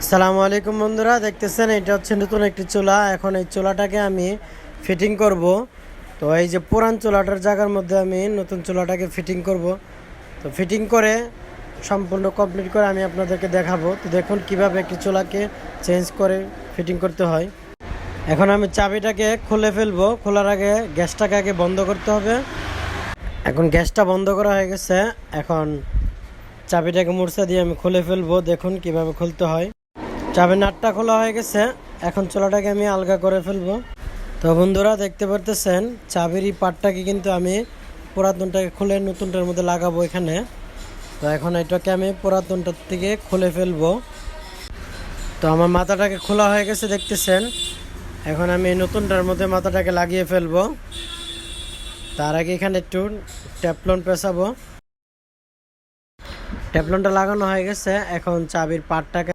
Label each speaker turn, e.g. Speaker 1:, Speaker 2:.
Speaker 1: আসসালামু আলাইকুম বন্ধুরা, দেখতেছেন এটা হচ্ছে নতুন একটি চুলা। এখন এই চুলাটাকে আমি ফিটিং করব। তো এই যে পুরান চুলাটার জায়গার মধ্যে আমি নতুন চুলাটাকে ফিটিং করব। তো ফিটিং করে সম্পূর্ণ কমপ্লিট করে আমি আপনাদেরকে দেখাবো। তো দেখুন কিভাবে একটি চুলাকে চেঞ্জ করে ফিটিং করতে হয়। এখন আমি চাবিটাকে খুলে ফেলবো। খোলার আগে গ্যাসটাকে আগে বন্ধ করতে হবে। এখন গ্যাসটা বন্ধ করা হয়ে গেছে। এখন চাবিটাকে মুড়ছা দিয়ে আমি খুলে ফেলবো। দেখুন কিভাবে খুলতে হয়। চাবির নাটটা খোলা হয়ে গেছে। এখন চুলাটাকে আমি আলগা করে ফেলবো। তো বন্ধুরা দেখতে পারতেছেন চাবির এই পার্টটাকে কিন্তু আমি পুরাতনটাকে খুলে নতুনটার মধ্যে লাগাবো এখানে। তো এখন এটাকে আমি পুরাতনটার থেকে খুলে ফেলবো। তো আমার মাথাটাকে খোলা হয়ে গেছে দেখতেছেন। এখন আমি এই নতুনটার মধ্যে মাথাটাকে লাগিয়ে ফেলবো। তার আগে এখানে একটু ট্যাপলন পেঁচাবো। ট্যাপলনটা লাগানো হয়ে গেছে। এখন চাবির পার্টটাকে